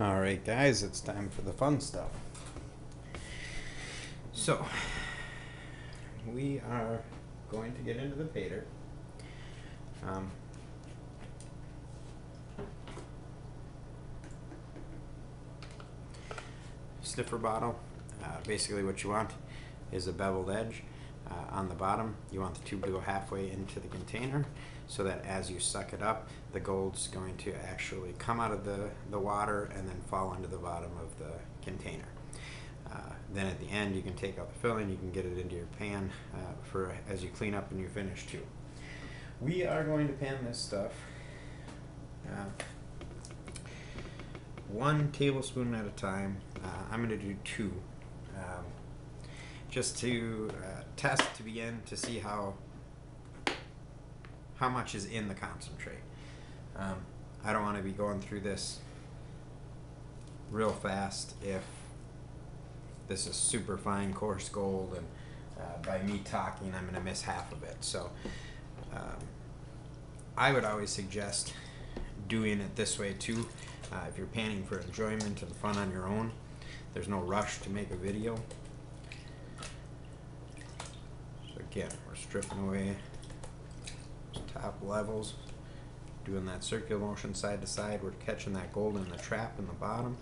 Alright guys, it's time for the fun stuff. So, we are going to get into the Paydirt. Sniffer bottle. Basically what you want is a beveled edge. On the bottom, you want the tube to go halfway into the container so that as you suck it up, the gold's going to actually come out of the water and then fall into the bottom of the container. Then at the end, you can take out the filling, you can get it into your pan for as you clean up and you finish too. We are going to pan this stuff 1 tablespoon at a time. I'm going to do 2. Just to test to begin to see how much is in the concentrate. I don't want to be going through this real fast if this is super fine coarse gold, and by me talking I'm going to miss half of it. So I would always suggest doing it this way too. If you're panning for enjoyment and fun on your own, there's no rush to make a video. Again, we're stripping away those top levels, doing that circular motion side to side. We're catching that gold in the trap in the bottom.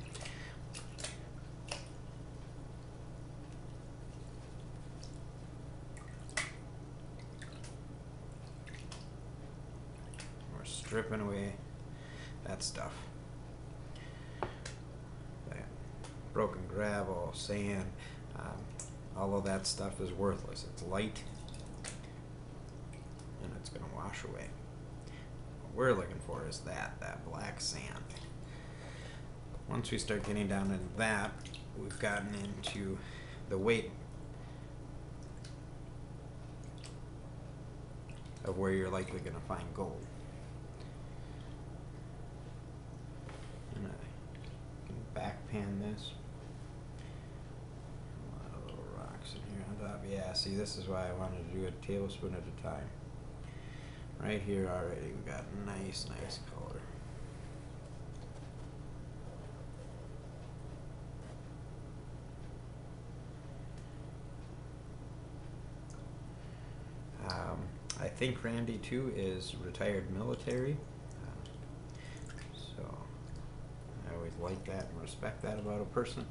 We're stripping away that stuff. That broken gravel, sand, all of that stuff is worthless. It's light and it's going to wash away. What we're looking for is that black sand. Once we start getting down into that, we've gotten into the weight of where you're likely going to find gold. And I can back pan this. Yeah, see, this is why I wanted to do a tablespoon at a time. Right here already we've got nice color. I think Randy too is retired military, so I always like that and respect that about a person.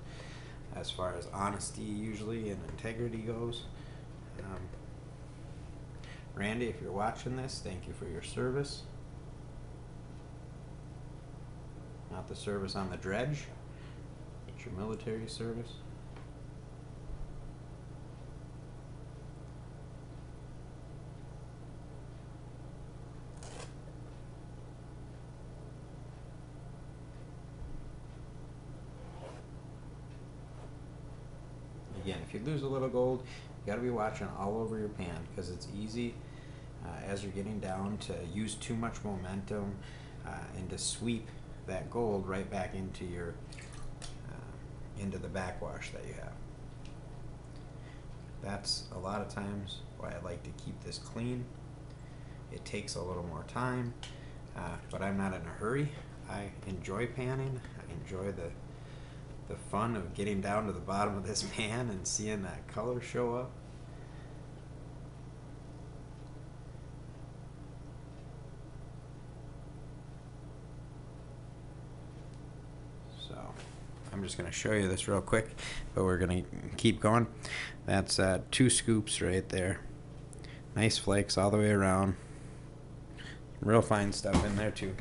As far as honesty usually and integrity goes. Randy, if you're watching this, thank you for your service. Not the service on the dredge, but your military service. Again, if you lose a little gold, you got to be watching all over your pan, because it's easy as you're getting down to use too much momentum and to sweep that gold right back into your into the backwash that you have. That's a lot of times why I like to keep this clean. It takes a little more time, but I'm not in a hurry. I enjoy panning. I enjoy the fun of getting down to the bottom of this pan and seeing that color show up. So I'm just going to show you this real quick, but we're going to keep going. That's 2 scoops right there. Nice flakes all the way around. Real fine stuff in there too.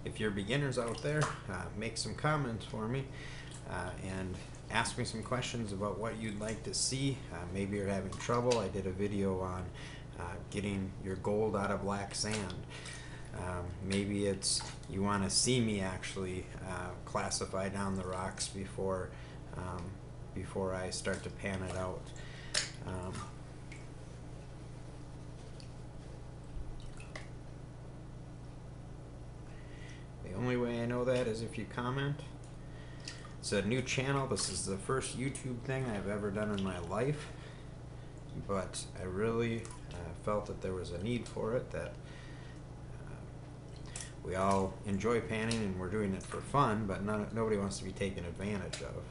If you're beginners out there, make some comments for me and ask me some questions about what you'd like to see. Maybe you're having trouble. I did a video on getting your gold out of black sand. Maybe it's you want to see me actually classify down the rocks before before I start to pan it out. The only way I know that is if you comment. It's a new channel. This is the first YouTube thing I've ever done in my life, but I really felt that there was a need for it, that we all enjoy panning and we're doing it for fun, but nobody wants to be taken advantage of.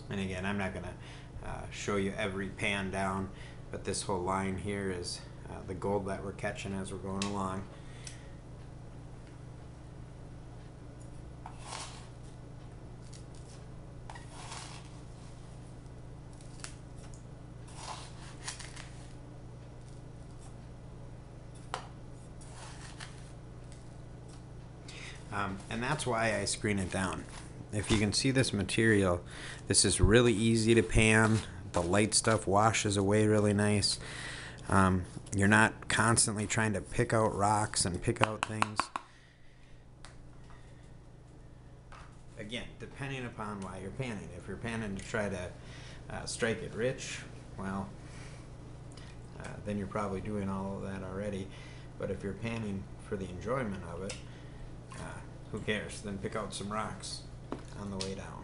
And again, I'm not going to show you every pan down, but this whole line here is the gold that we're catching as we're going along. And that's why I screen it down. If you can see this material, this is really easy to pan. The light stuff washes away really nice. You're not constantly trying to pick out rocks and pick out things. Again, depending upon why you're panning. If you're panning to try to strike it rich, well, then you're probably doing all of that already. But if you're panning for the enjoyment of it, who cares? Then pick out some rocks on the way down.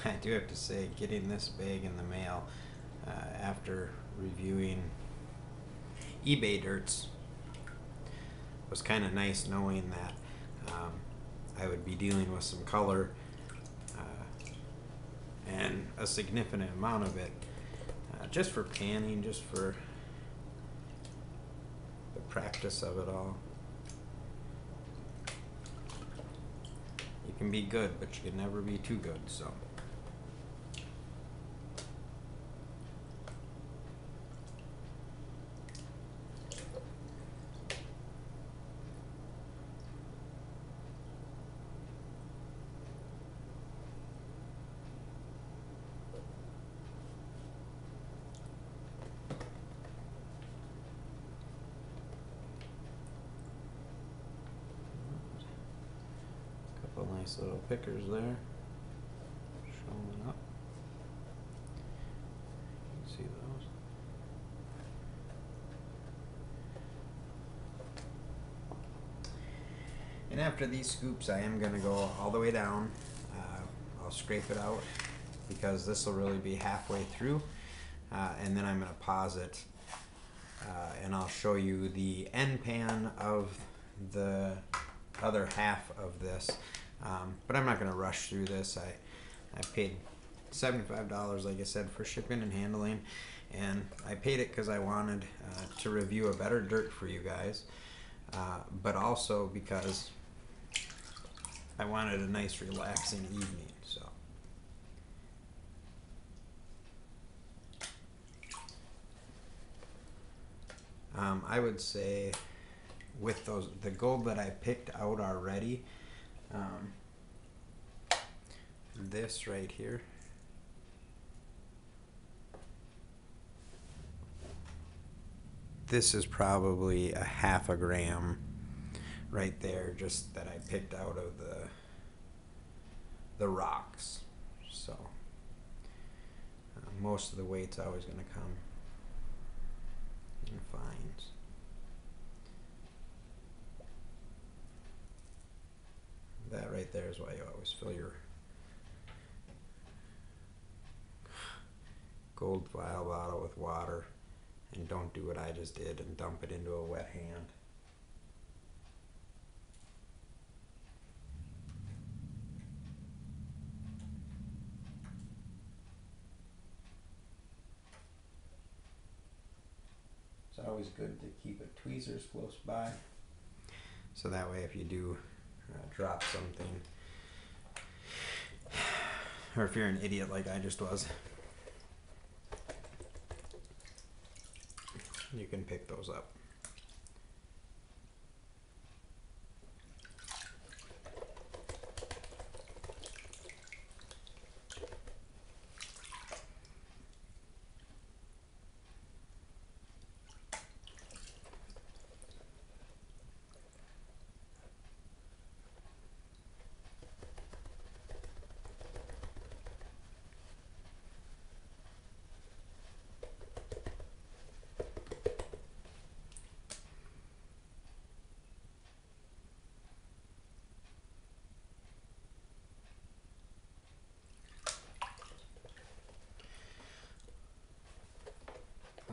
I do have to say, getting this bag in the mail after reviewing eBay dirts was kind of nice, knowing that I would be dealing with some color and a significant amount of it just for panning, just for the practice of it all. You can be good, but you can never be too good, so. Nice little pickers there, showing up. You can see those. And after these scoops, I am going to go all the way down. I'll scrape it out because this will really be halfway through, and then I'm going to pause it, and I'll show you the end pan of the other half of this. But I'm not going to rush through this. I paid $75, like I said, for shipping and handling, and I paid it because I wanted to review a better dirt for you guys, but also because I wanted a nice relaxing evening. So I would say with the gold that I picked out already, this right here, this is probably a half a gram right there, just that I picked out of the rocks. So most of the weight's always going to come in fines. That right there is why you always fill your gold vial bottle with water, and don't do what I just did and dump it into a wet hand. It's always good to keep a tweezers close by, so that way if you do drop something, or if you're an idiot like I just was, you can pick those up.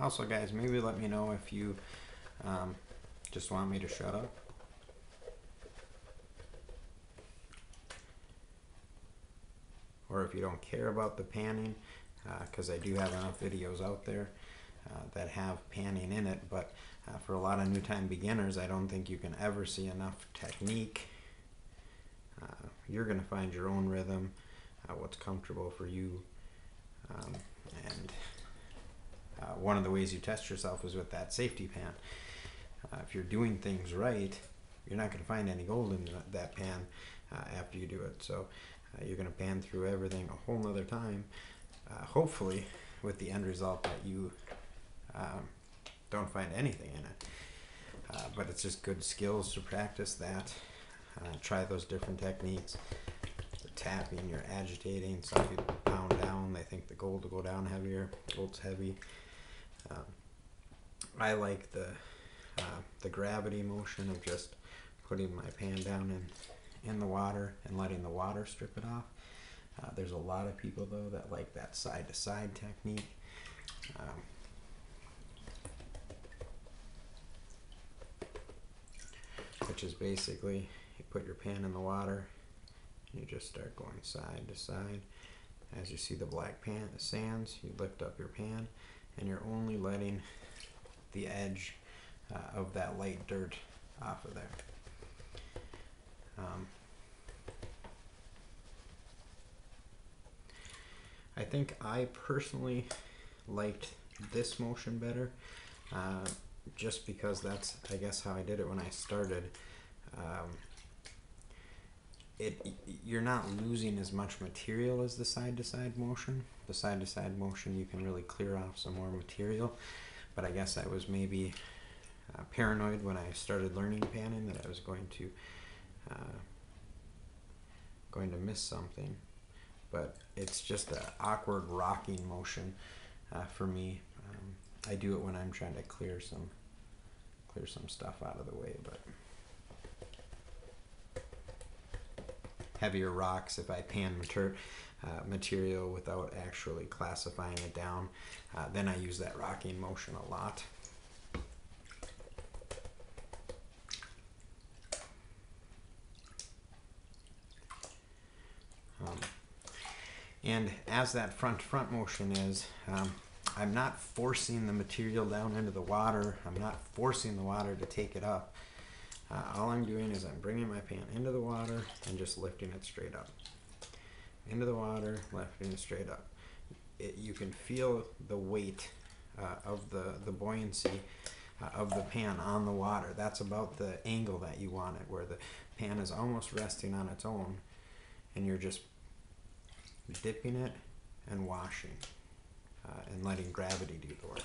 Also, guys, maybe let me know if you just want me to shut up. Or if you don't care about the panning, because I do have enough videos out there that have panning in it, but for a lot of new time beginners, I don't think you can ever see enough technique. You're going to find your own rhythm, what's comfortable for you, and one of the ways you test yourself is with that safety pan. If you're doing things right, you're not going to find any gold in that pan after you do it. So you're going to pan through everything a whole nother time, hopefully with the end result that you don't find anything in it. But it's just good skills to practice that. Try those different techniques. The tapping, you're agitating. Some people pound down, they think the gold will go down heavier. Gold's heavy. I like the gravity motion of just putting my pan down in the water and letting the water strip it off. There's a lot of people though that like that side to side technique. Which is basically you put your pan in the water and you just start going side to side. As you see the black sands, you lift up your pan and you're only letting the edge of that light dirt off of there. I think I personally liked this motion better, just because that's, I guess, how I did it when I started. You're not losing as much material as the side-to-side motion. The side-to-side motion, you can really clear off some more material, but I guess I was maybe paranoid when I started learning panning that I was going to miss something. But it's just an awkward rocking motion for me. I do it when I'm trying to clear some stuff out of the way, but heavier rocks, if I pan material without actually classifying it down, then I use that rocking motion a lot. And as that front motion is, I'm not forcing the material down into the water. I'm not forcing the water to take it up. All I'm doing is I'm bringing my pan into the water and just lifting it straight up. Into the water, lifting it straight up. You can feel the weight of the buoyancy of the pan on the water. That's about the angle that you want it, where the pan is almost resting on its own and you're just dipping it and washing and letting gravity do the work.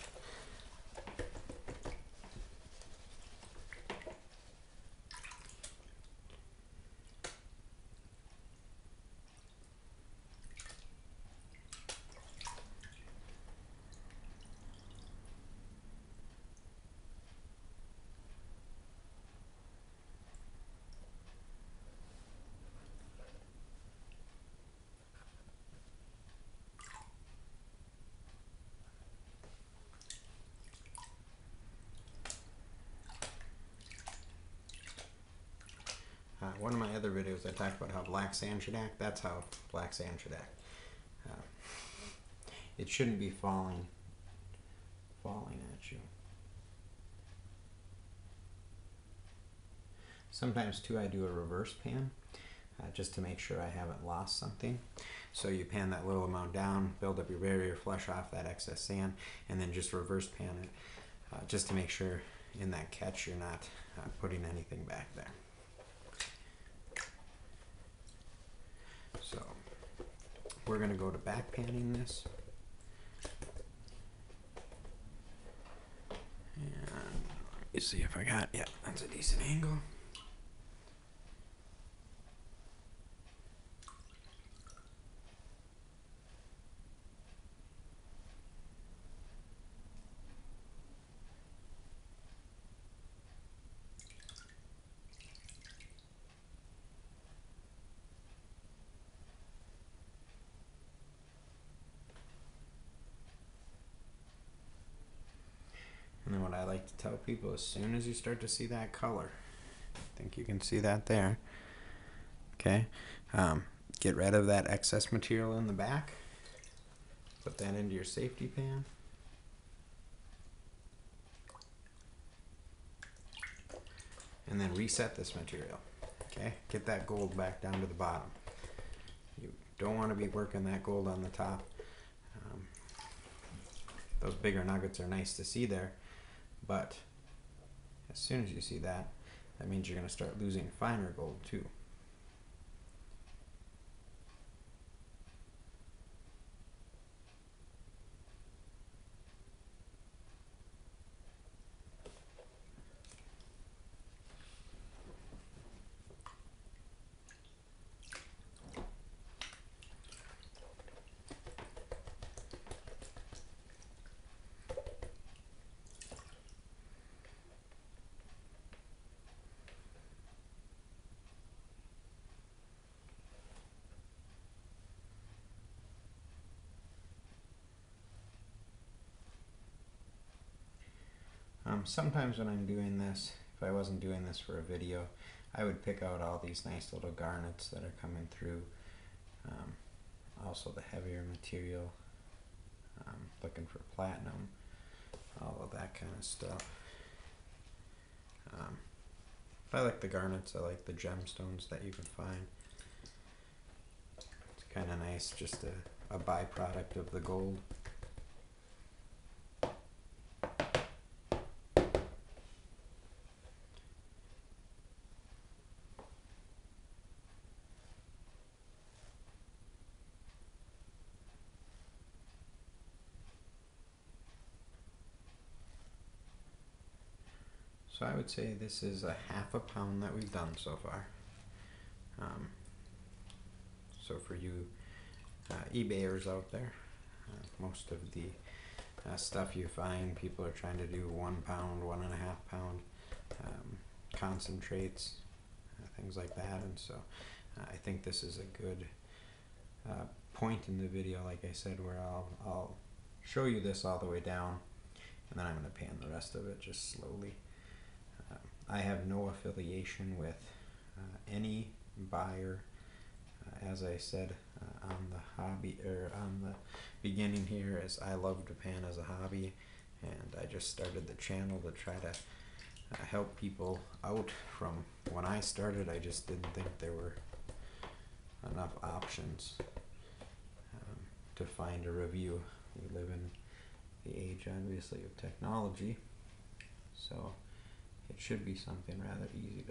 other videos I talked about how black sand should act. That's how black sand should act. It shouldn't be falling at you. Sometimes too I do a reverse pan just to make sure I haven't lost something. So you pan that little amount down, build up your barrier, flush off that excess sand, and then just reverse pan it just to make sure in that catch you're not putting anything back there. So we're going to go to back panning this. And let me see if I got, yeah, that's a decent angle. And then what I like to tell people, as soon as you start to see that color, I think you can see that there, okay, get rid of that excess material in the back, put that into your safety pan, and then reset this material, okay, get that gold back down to the bottom. You don't want to be working that gold on the top. Those bigger nuggets are nice to see there, but as soon as you see that, that means you're going to start losing finer gold too. Sometimes when I'm doing this, if I wasn't doing this for a video, I would pick out all these nice little garnets that are coming through. Also the heavier material, looking for platinum, all of that kind of stuff. I like the garnets, I like the gemstones that you can find. It's kind of nice, just a byproduct of the gold. So I would say this is a ½ pound that we've done so far. So for you eBayers out there, most of the stuff you find, people are trying to do 1 pound, 1½ pound concentrates, things like that. And so I think this is a good point in the video, like I said, where I'll show you this all the way down, and then I'm going to pan the rest of it just slowly. I have no affiliation with any buyer. As I said on the hobby, or on the beginning here, as I love to pan as a hobby, and I just started the channel to try to help people out. From when I started, I just didn't think there were enough options to find a review. We live in the age, obviously, of technology, so it should be something rather easy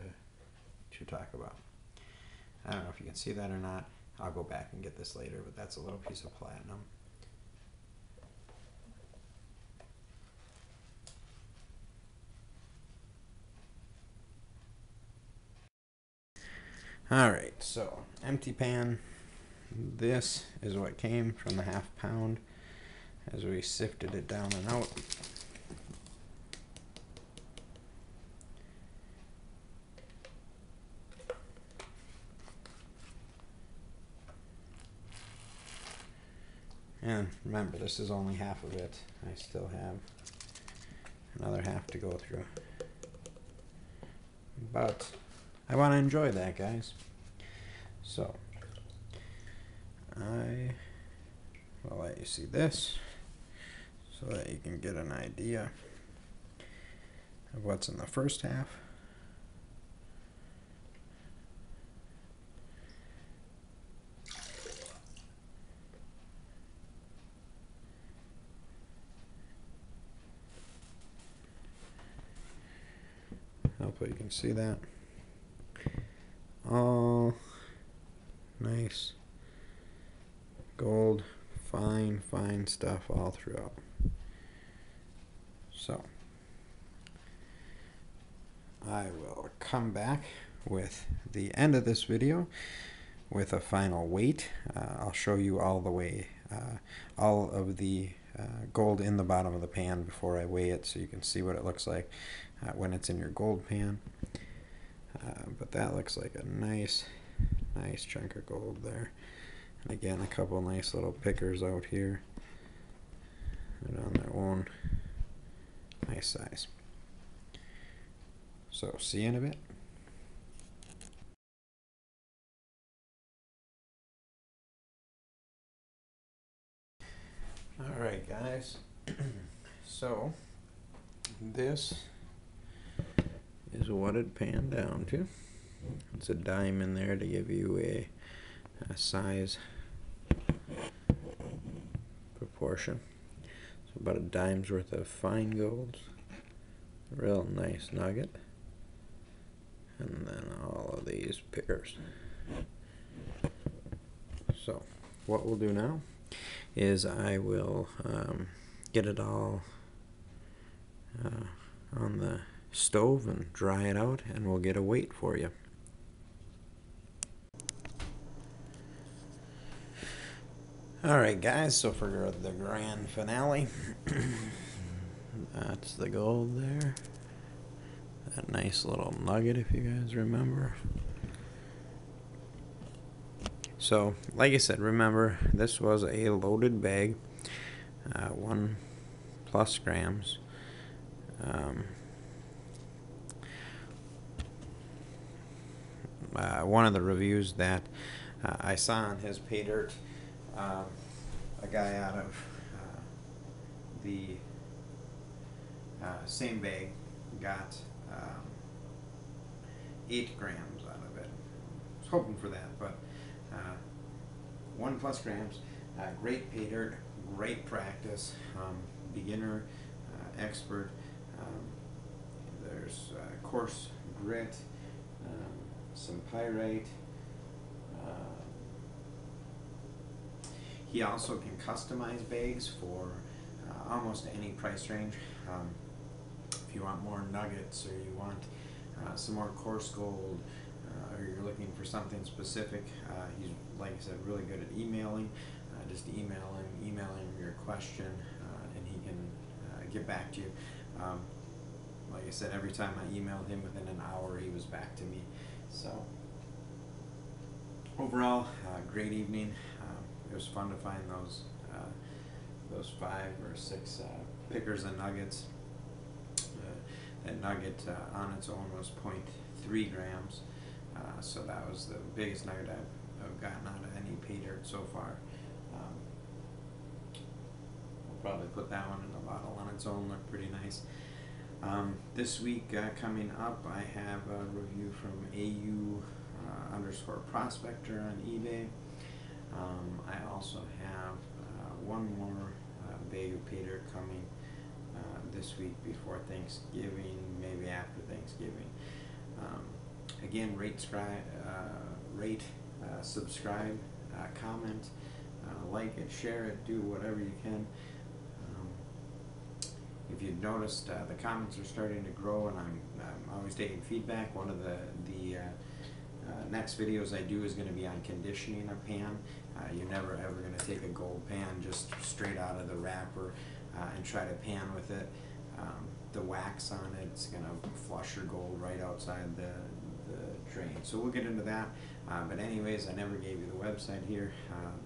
to talk about. I don't know if you can see that or not. I'll go back and get this later, but that's a little piece of platinum. Alright, so empty pan. This is what came from the ½ pound as we sifted it down and out. And remember, this is only half of it. I still have another half to go through. But I want to enjoy that, guys. So I will let you see this so that you can get an idea of what's in the first half. Hopefully you can see that. All nice gold, fine stuff all throughout. So I will come back with the end of this video with a final weight. I'll show you all the way, all of the gold in the bottom of the pan before I weigh it, so you can see what it looks like when it's in your gold pan. But that looks like a nice chunk of gold there. And again, a couple nice little pickers out here. They're on their own nice size. So see you in a bit. Alright guys, so this is what it panned down to. It's a dime in there to give you a size proportion. So about a dime's worth of fine gold, real nice nugget, and then all of these pickers. So what we'll do now is I will get it all on the stove and dry it out, and we'll get a weight for you. Alright guys, so for the grand finale, that's the gold there. That nice little nugget, if you guys remember. So, like I said, remember, this was a loaded bag, 1+ grams. One of the reviews that I saw on his Paydirt, a guy out of the same bag got 8 grams out of it. I was hoping for that, but 1+ grams, great Paydirt, great practice, beginner, expert. There's coarse grit, some pyrite. He also can customize bags for almost any price range. If you want more nuggets, or you want some more coarse gold, or you're looking for something specific, he's, like I said, really good at emailing. Just email him your question, and he can get back to you. Like I said, every time I emailed him, within an hour he was back to me. So overall, great evening. It was fun to find those 5 or 6 pickers and nuggets. That nugget on its own was 0.3 grams, so that was the biggest nugget I've gotten out of any Paydirt so far. I'll probably put that one in the bottle on its own, looked pretty nice. This week coming up, I have a review from AU_prospector on eBay. I also have one more bag of Paydirt coming this week before Thanksgiving, maybe after Thanksgiving. Again, rate, subscribe, comment, like it, share it, do whatever you can. If you've noticed, the comments are starting to grow, and I'm always taking feedback. One of the next videos I do is going to be on conditioning a pan. You're never ever going to take a gold pan just straight out of the wrapper and try to pan with it. The wax on it's going to flush your gold right outside the drain. So we'll get into that. But anyways, I never gave you the website here.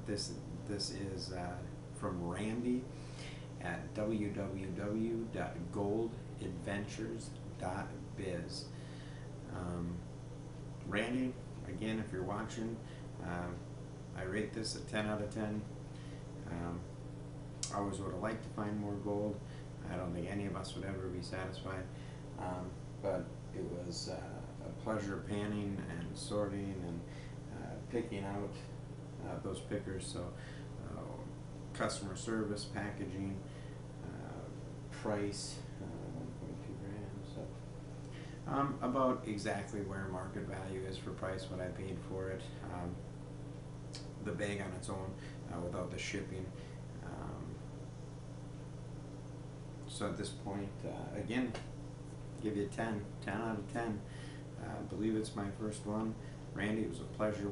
This is from Randy at www.goldadventures.biz. Randy, again, if you're watching, I rate this a 10 out of 10. I always would have liked to find more gold. I don't think any of us would ever be satisfied, but it was a pleasure panning and sorting and picking out those pickers. So customer service, packaging, price, 1.2 grams. So about exactly where market value is for price, what I paid for it. The bag on its own, without the shipping. So at this point, again, give you a 10 out of 10. I believe it's my first one. Randy, it was a pleasure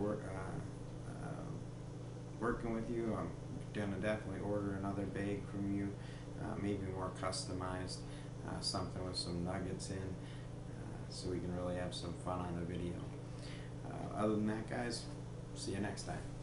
working with you. I'm gonna definitely order another bag from you, maybe more customized, something with some nuggets in, so we can really have some fun on the video. Other than that, guys, see you next time.